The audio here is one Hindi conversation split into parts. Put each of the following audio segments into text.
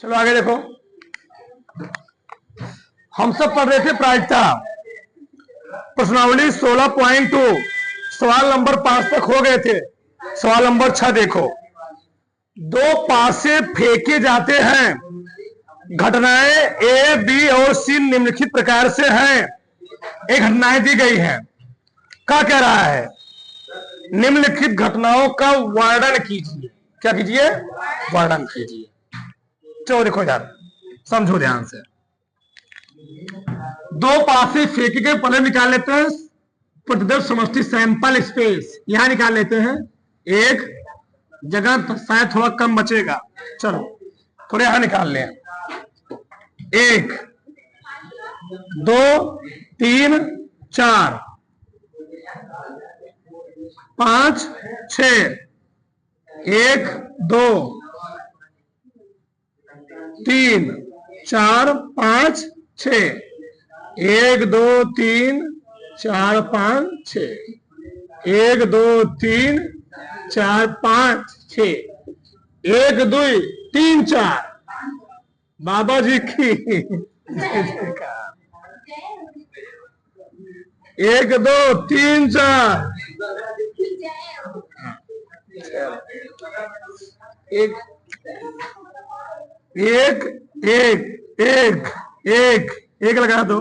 चलो आगे देखो, हम सब पढ़ रहे थे प्रायिकता प्रश्नावली 16.2 सवाल नंबर 5 तक हो गए थे। सवाल नंबर 6 देखो, दो पासे फेंके जाते हैं, घटनाएं ए बी और सी निम्नलिखित प्रकार से हैं। एक घटनाएं दी गई हैं, क्या कह रहा है, निम्नलिखित घटनाओं का वर्णन कीजिए। क्या कीजिए, वर्णन कीजिए। चलो देखो यार, समझो ध्यान से। दो पासे फेंके गए, पहले निकाल लेते हैं प्रतिदर्श समष्टि सैंपल स्पेस, यहां निकाल लेते हैं। एक जगह तो शायद थोड़ा कम बचेगा, चलो थोड़े यहां निकाल लें। 1 2 3 4 5 6 1 2 3 4 5 6 1 2 3 4 5 6 1 2 3 4 5 6 1 2 3 4 बाबा जी की 1 2 3 4 एक एक एक एक एक एक लगा दो,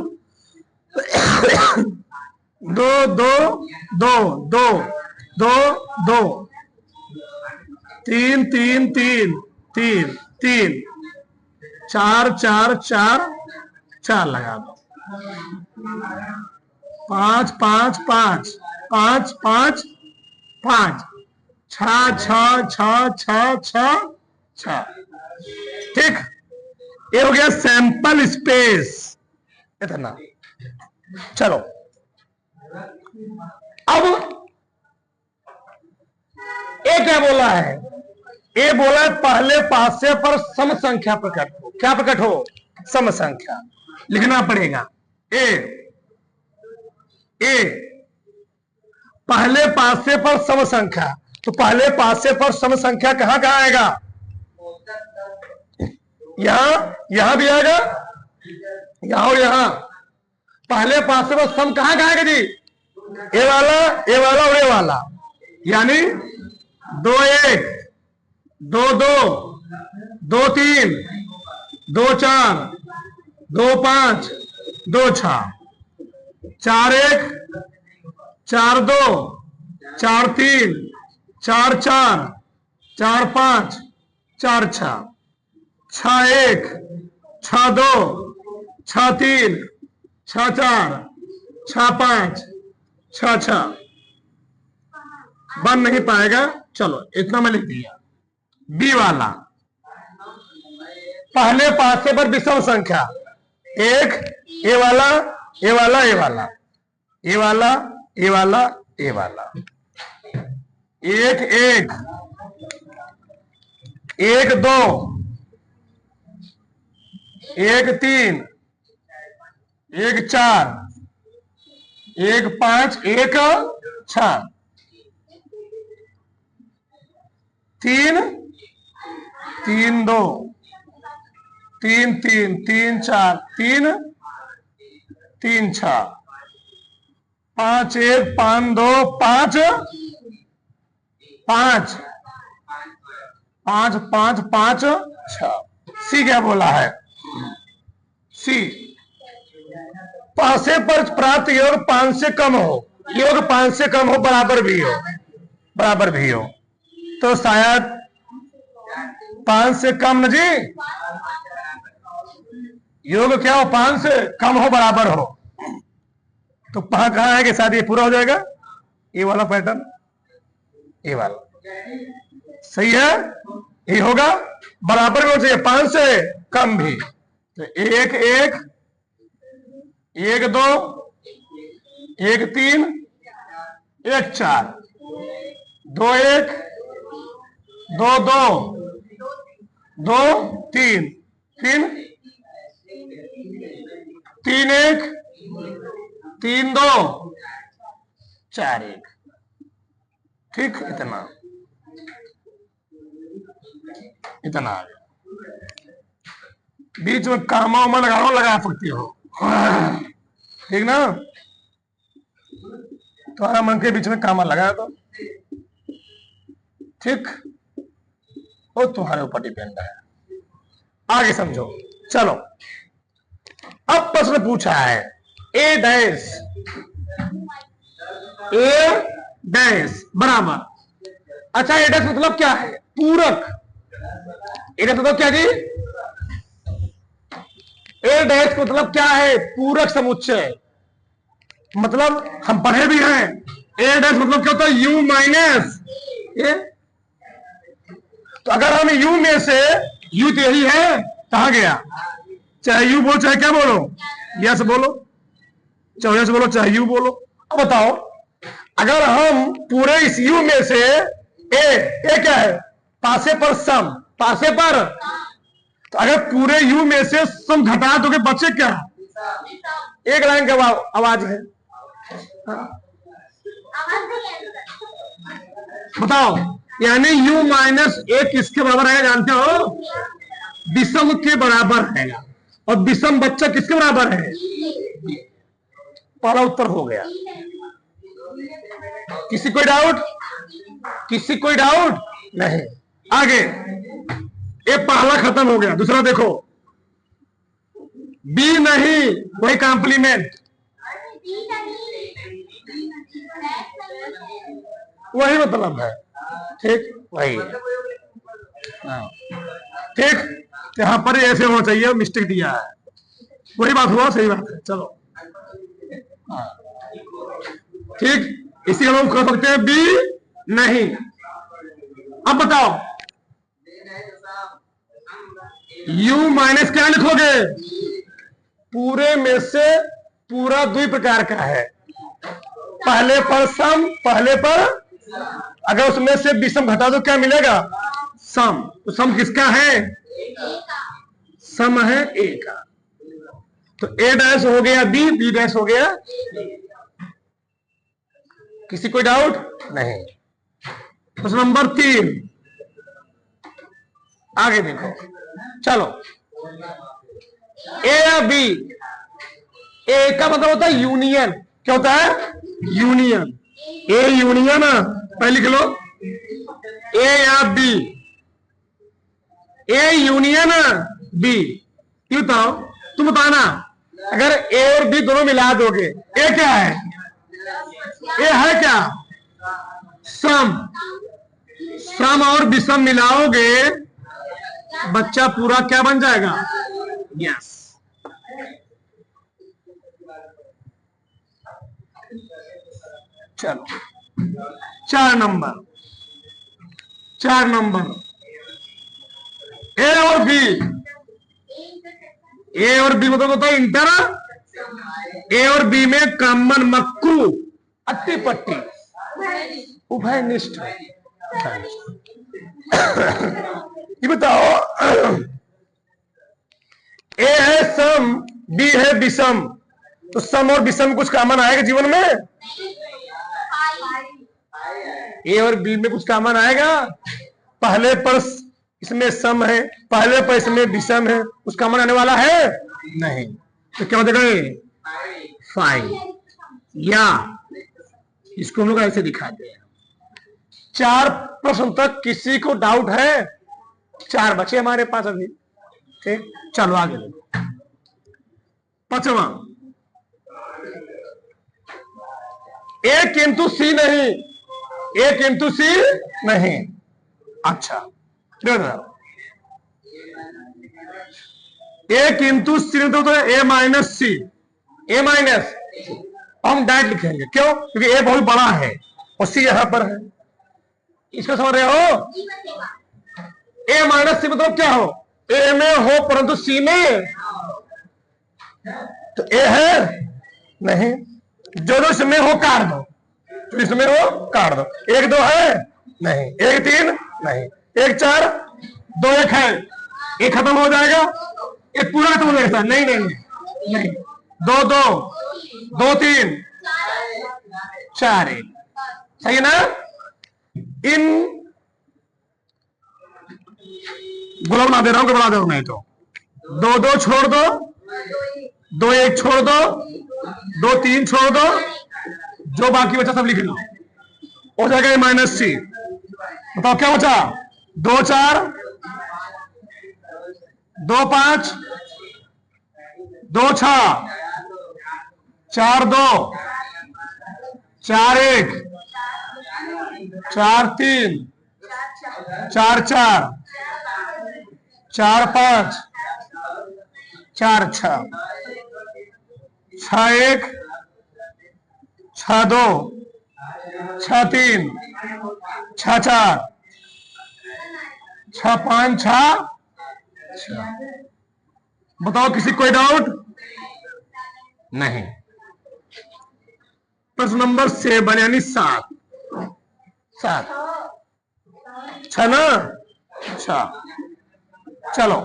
2 2 2 2 2 2 3 3 3 3 3 4 4 4 4 लगा दो, 5 5 5 5 5 5 6 6 6 6 6। ठीक, ये हो गया सैंपल स्पेस इतना। चलो अब ये क्या बोला है, ये बोला है पहले पासे पर सम संख्या प्रकट हो। क्या प्रकट हो, सम संख्या लिखना पड़ेगा। ए पहले पासे पर सम संख्या, तो पहले पासे पर सम संख्या कहां कहां आएगा, यहां भी आएगा, यहां और यहां। पहले पासे पर सम कहां कहां आएगा जी, ए वाला और ए वाला, यानी 2 1 2 2 2 3 2 4 2 5 2 6 4 1 4 2 4 3 4 4 4 5 4 6 6 1 6 2 6 3 6 4 6 5 6 6 बन नहीं पाएगा। चलो इतना मैं लिख दिया। बी वाला पहले पासे पर विषम संख्या, एक ए वाला ए वाला ए वाला ए वाला ए वाला ए वाला, 1 1 1 2 1 3 1 4 1 5 1 6 3 3 2 3 3 3 4 3 3 6 5 1 5 2 5 5 5 5 5 6। सी क्या बोला है, सी पासे पर प्राप्त योग 5 से कम हो, योग 5 से कम हो, बराबर भी हो, तो शायद 5 से कम न जी, योग क्या हो, 5 से कम हो, बराबर हो, तो कहां है कि शायद ये पूरा हो जाएगा। ये वाला पैटर्न, ये वाला सही है, ये होगा, बराबर में हो चाहिए, 5 से कम भी। तो 1 1 1 2 1 3 1 4 2 1 2 2 2 3 3 3 1 3 2 4 1। ठीक, इतना आ गया। बीच में कामा उमा लगा सकती हो, ठीक ना। तुम्हारा मन के बीच में कामा लगाया तो ठीक, वो तुम्हारे ऊपर डिपेंड है। आगे समझो, चलो। अब प्रश्न पूछा है ए डैश बराबर। अच्छा, ए डैश मतलब क्या है? पूरक। ए डैश मतलब क्या जी? ए डैश मतलब क्या है? पूरक समुच्चय। मतलब हम पढ़े भी हैं, ए डैश मतलब क्या होता है? यू माइनस ए। तो अगर हम यू में से, यू तो यही है, कहा गया? चाहे यू बोलो चाहे क्या बोलो, यस बोलो, चाहे यस बोलो चाहे यू बोलो। अब बताओ, अगर हम पूरे इस यू में से ए क्या है? पासे पर सम, पासे पर। तो अगर पूरे यू में से सम घटा दोगे बचे क्या? एक लाइन का आवाज है। बताओ, यानी u माइनस ए किसके बराबर है जानते हो? विषम के बराबर है। और विषम बच्चा किसके बराबर है? पहला उत्तर हो गया। किसी कोई डाउट? किसी कोई डाउट नहीं। आगे, ये पहला खत्म हो गया। दूसरा देखो, बी नहीं वही कॉम्प्लीमेंट, वही मतलब है, ठीक वही है। ठीक, यहां पर ऐसे होना चाहिए, मिस्टेक दिया है, वही बात हुआ, सही बात है। चलो ठीक, इसी का हम कह सकते हैं बी नहीं। अब बताओ, u माइनस क्या लिखोगे? पूरे में से पूरा दो प्रकार का है, पहले पर सम, पहले पर। अगर उसमें से विषम घटा दो क्या मिलेगा? सम। तो सम किसका है? सम है ए का। तो ए डैश हो गया बी, बी डैश हो गया। किसी कोई डाउट नहीं। प्रश्न नंबर 3, आगे देखो, चलो। ए या बी, ए का मतलब होता है यूनियन। क्या होता है? यूनियन। ए यूनियन, पहले लिख लो, ए या बी, ए यूनियन बी। क्यों बताओ, तुम बताना। अगर ए और बी दोनों मिला दोगे, ए क्या है? ए है क्या? सम। सम और विषम मिलाओगे, बच्चा पूरा क्या बन जाएगा? यस। चलो, 4 नंबर, 4 नंबर, ए और बी। ए और बी मतलब होता है इंटर। ए और बी में कॉमन मक्कू, अट्टी पट्टी, उभयनिष्ठ। ये बताओ, ए है सम, बी है विषम, तो सम और विषम कुछ कॉमन आएगा जीवन में? ए और बी में कुछ कॉमन आएगा? पहले पर इसमें सम है, पहले पर इसमें विषम है, कुछ कॉमन आने वाला है? नहीं। तो क्या हो जाएगा? फाइन। या इसको हम लोग ऐसे दिखाते हैं। 4 प्रश्न तक किसी को डाउट है? 4 बचे हमारे पास अभी, ठीक। चलो आगे देखो। 5वां, ए किंतु सी नहीं, ए किंतु सी नहीं। अच्छा, ए किंतु सी तो ए माइनस सी, ए माइनस। हम डायरेक्ट लिखेंगे, क्यों? क्योंकि ए बहुत बड़ा है और सी यहां पर है। इसको समझ रहे हो? ए माइनस सी मतलब क्या हो? ए में हो परंतु सी में, तो ए है नहीं। जो जो इसमें हो काट दो, जो इसमें हो काट दो। 1 2 है नहीं, 1 3 नहीं, 1 4 2 1 है, 1 खत्म हो जाएगा, 1 पूरा खत्म हो जाएगा। नहीं नहीं नहीं, नहीं। 2 2 2 3 4 1, सही है ना? इन गुलाब बना दे रहा हूं, बना दे रहा हूं, नहीं तो दो दो छोड़ दो, दो एक छोड़ दो, दो तीन छोड़ दो, जो बाकी बचा सब लिख लो, हो जाएगा -c। बताओ क्या बचा? 2 4, 2 5, 2 6, 4 2, 4 1, 4 3, 4 4, 4 5, 4 6, 6 1, 6 2, 6 3, 6 4, 6 5, 6 6। बताओ किसी कोई डाउट? नहीं। प्रश्न नंबर 7 यानी 7 7 6 ना? 6। चलो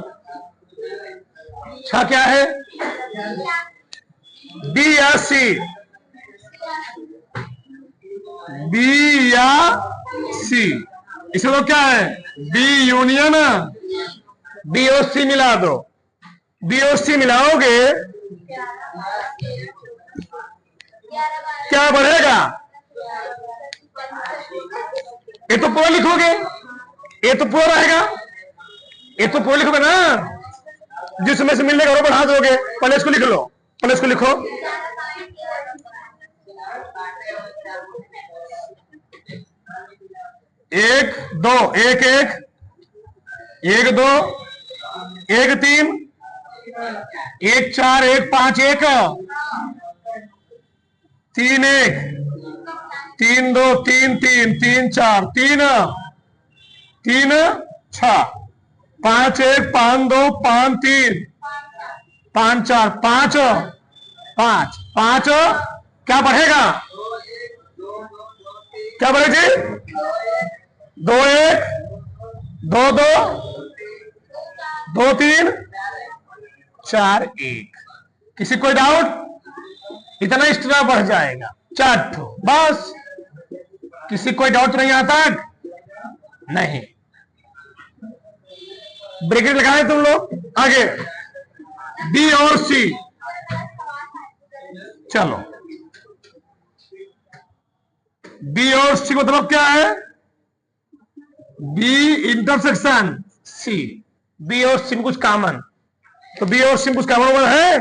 6 क्या है? बी या सी? बी या सी? इसमें तो क्या है? बी यूनियन, बी और सी मिला दो। बी और सी मिलाओगे क्या बढ़ेगा? ये तो पूरा लिखोगे, ये तो पूरा रहेगा, ये तो पूरा लिखोगे ना, जिसमें से मिलने का वो बढ़ा दोगे। पहले इसको लिख लो, पहले इसको लिखो। एक दो, एक एक, एक दो, एक तीन, एक 4, एक 5, एक 3 1, 3 2, 3 3, 3 4, 3 3 6, 5 1, 5 2, 5 3, 5 4, 5 5 5। क्या बढ़ेगा? क्या बढ़ेगा जी? 2 1, 2 2, 2 3, 4 1। किसी कोई डाउट? इतना एक्स्ट्रा बढ़ जाएगा 4 ठो, बस। किसी कोई डाउट नहीं आता? नहीं। ब्रैकेट लगाए तुम लोग आगे, बी और सी। चलो बी और सी मतलब क्या है? B intersection C. बी और सी में कुछ कॉमन, तो बी और सी में कुछ कॉमन है।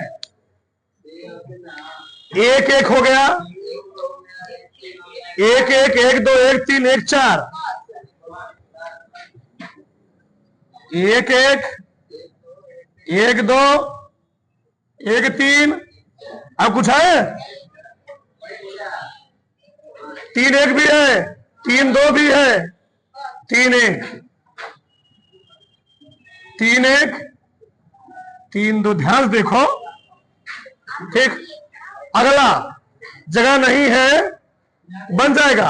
एक एक हो गया, एक एक, एक 2, एक 3, एक 4, एक एक, एक 2, एक 3। अब कुछ है? 3 1 भी है, 3 2 भी है, 3 1, 3 1, 3 2। ध्यान से देखो, ठीक। अगला जगह नहीं है, बन जाएगा।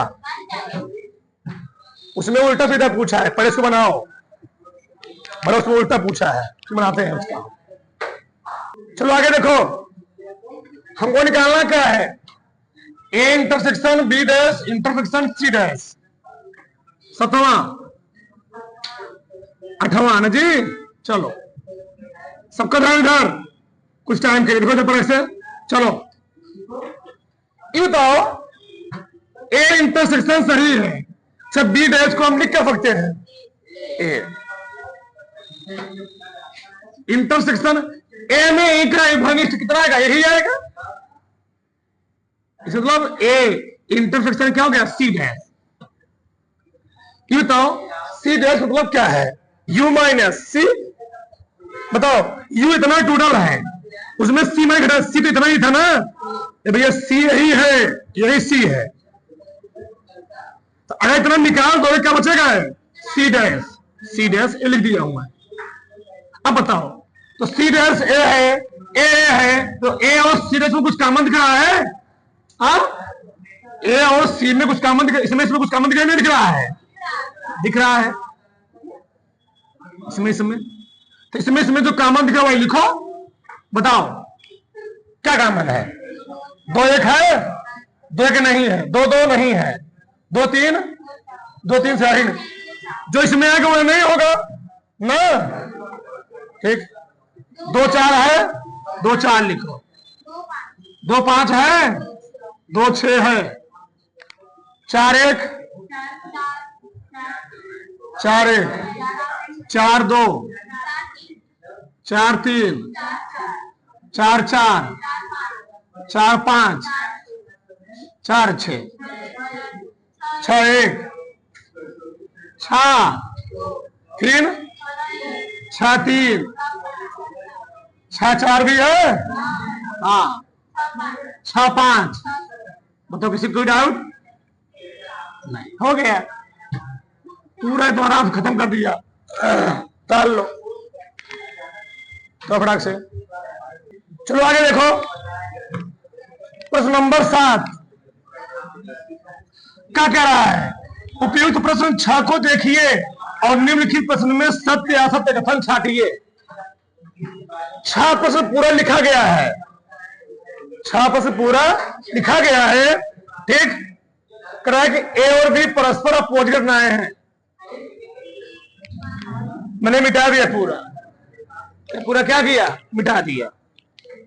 उसमें उल्टा सीधा पूछा है, पहले इसको बनाओ। बड़ा उसमें उल्टा पूछा है, तो बनाते हैं उसका। चलो आगे देखो, हमको निकालना क्या है? A intersection B dash intersection C dash. 7वां 8वां ना जी। चलो सबका ध्यान इधर, कुछ टाइम के लिए देखो जब से। चलो ये बताओ, ए इंटरसेक्शन सही है, सब बी डैश को हम लिख क्या सकते हैं? ए इंटरसेक्शन ए में ए का घनिष्ठ कितना आएगा? यही आएगा। इस मतलब ए इंटरसेक्शन क्या हो गया? C dash. ये बताओ सी डैश मतलब क्या है? U minus C. बताओ यू इतना टोटल है, उसमें सी में घटा, सी तो इतना ही था ना भैया, सी यही है, यही सी है। तो अगर इतना निकाल दो क्या बचेगा? सी डैश। सी डैश ए लिख दिया हूं मैं। अब बताओ, तो सी डैश ए है, ए है, तो ए और सी डैश में कुछ कॉमन दिख रहा है? ए और सी में कुछ कॉमन दिख, इसमें कुछ कॉमन दिख रहा है? नहीं दिख रहा है? दिख रहा है इसमें। तो इसमें जो कॉमन दिख रहा है वही लिखो। बताओ क्या कॉमन है? 2 1 है, 2 1 नहीं है, 2 2 नहीं है, 2 3, 2 3 से जो इसमें आएगा वो नहीं होगा ना, ठीक। 2 4 है, 2 4 लिखो, 2 5 है, 2 6 है, 4 1 4 1 4 2 4 3 4 4 4 5 4 6 6 1 6 फिर 6 3 6 4 भी है, हाँ 6 5। बताओ किसी कोई डाउट नहीं? हो गया, पूरा द्वारा खत्म कर दिया। ताल लो तो फटाक से। चलो आगे देखो, प्रश्न नंबर 7 क्या कह रहा है? उपयुक्त प्रश्न 6 को देखिए और निम्नलिखित प्रश्न में सत्य असत्य कथन छाटिए। 6 प्रश्न पूरा लिखा गया है, 6 प्रश्न पूरा लिखा गया है, ठीक। करा कि ए और बी परस्पर अपोजिट घटनाएं हैं। मैंने मिटा दिया पूरा, पूरा क्या किया? मिटा दिया।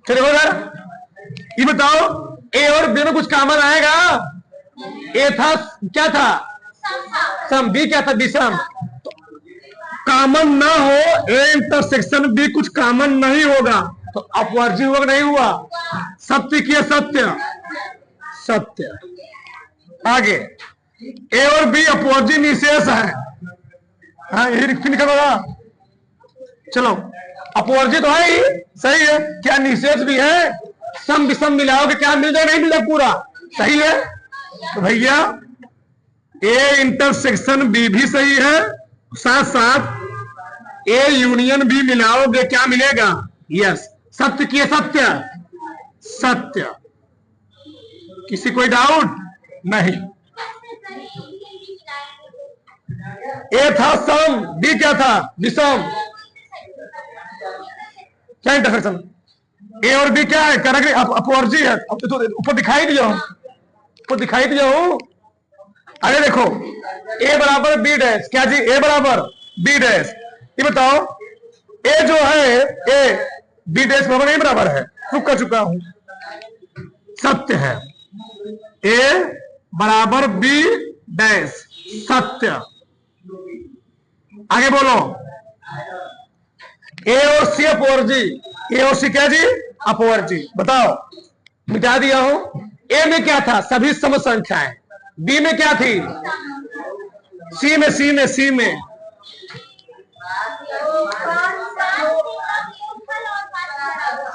चलो ये बताओ, ए और बी में कुछ कॉमन आएगा? ए था, क्या था? सम। बी क्या था? विषम। तो कॉमन ना हो, ए इंटरसेक्शन बी कुछ कॉमन नहीं होगा, तो अपवर्जी हुआ नहीं हुआ? सत्य किया, सत्य सत्य। आगे, ए और बी अपवर्जी निशेष है, हाँ यही लिखा होगा। चलो अपवर्जी तो है ही, सही है। क्या निशेष भी है? सम विषम मिलाओगे क्या मिल जाए? नहीं मिला पूरा, सही है। तो भैया ए इंटरसेक्शन बी भी सही है, साथ साथ ए यूनियन बी मिलाओगे क्या मिलेगा? यस। सत्य किए, सत्य सत्य। किसी कोई डाउट नहीं? ए था सम, बी क्या था? विषम। क्या इंटरसेक्शन? ए और बी क्या है? करेक्ट अपवर्जी है। अब तो ऊपर दिखाई दिया हूं, ऊपर दिखाई दिया हूं। आगे देखो, ए बराबर बी डैश, क्या जी? ए बराबर बी डैश। ये बताओ, ए जो है, ए बी डैश बराबर नहीं बराबर है? प्रूफ कर चुका हूं, सत्य है। ए बराबर बी डैश, सत्य। आगे बोलो, ए और सी अपवर्जी। ए और सी क्या जी? अपवर्जी। बताओ, मिटा दिया हूं। ए में क्या था? सभी सम संख्याएं। बी में क्या थी? सी में, सी में, सी में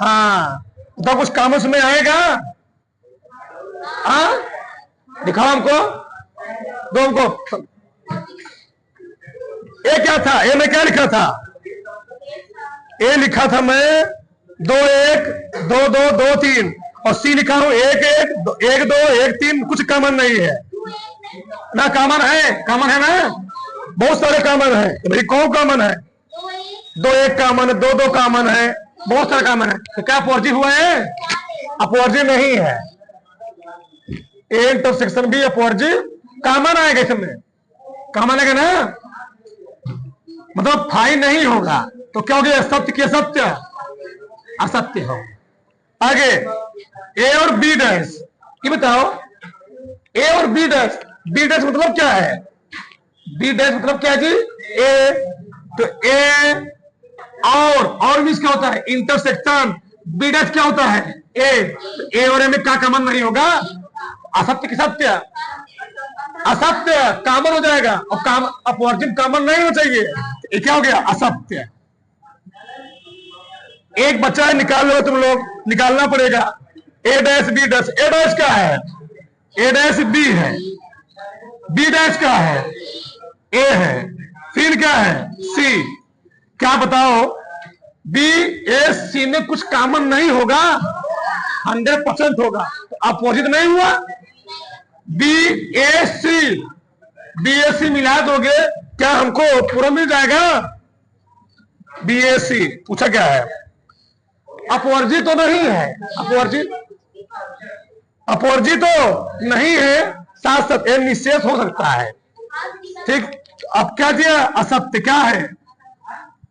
हाँ। तो कुछ काम उसमें आएगा? हाँ दिखाओ हमको, दो हमको। ए क्या था? ए में क्या लिखा था? ए लिखा था मैं 2 1 2 2 2 3, और सी लिखा हूं 1 1 1 2 1 3। कुछ कॉमन नहीं है ना? कॉमन है, कॉमन है ना? बहुत सारे कॉमन है। भाई कौन कॉमन है? 2 1 कॉमन है, 2 2 कॉमन है, बहुत सारे कॉमन है। तो क्या अपवर्जी हुआ है? अपवर्जी नहीं है। ए इंटरसेक्शन बी अपवर्जी कॉमन आएगा, इसमें कॉमन आएगा ना, मतलब फाई नहीं होगा। तो क्या हो गया? सत्य के सत्य, असत्य हो। आगे, ए और बी डैश। ये बताओ, ए और बी डैश, बी डैश मतलब क्या है? बी डैश मतलब क्या जी? ए। तो ए और मीन्स क्या होता है? इंटरसेक्शन। बी डैश क्या होता है? ए। तो ए और ए में क्या कॉमन नहीं होगा? असत्य की सत्य, असत्य कॉमन हो जाएगा, और अपवर्जन कॉमन नहीं हो चाहिए। ये क्या हो गया? असत्य। एक बच्चा है, निकाल लो तुम लोग, निकालना पड़ेगा। ए डैश बी डैश। ए डैश क्या है? ए डैश बी है। बी डैश क्या है? ए है। फिर क्या है? सी। क्या बताओ, बी ए सी में कुछ कॉमन नहीं होगा? 100% होगा। तो अपोजिट नहीं हुआ? बी ए सी, बी ए सी मिला दोगे क्या हमको पूरा मिल जाएगा? बी ए सी पूछा क्या है? अपवर्जी तो नहीं है, अपवर्जी तो नहीं है, साथ साथ निशेष हो सकता है। ठीक, अब क्या दिया? असत्य। क्या है?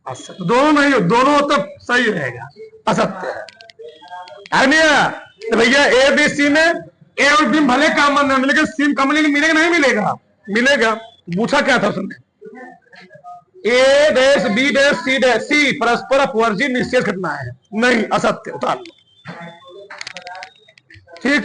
असत्य। दोनों नहीं हो, दोनों तो सही रहेगा, असत्य है नहीं। तो भैया ए बी सी में ए और बी भले कॉमन ना मिलेगा, सी कॉमन मिलेगा नहीं मिलेगा? मिलेगा। पूछा क्या था उसने? A dash B dash C dash C परस्पर अपवर्जी निश्चय घटना है, नहीं, असत्य, उतार लो। ठीक।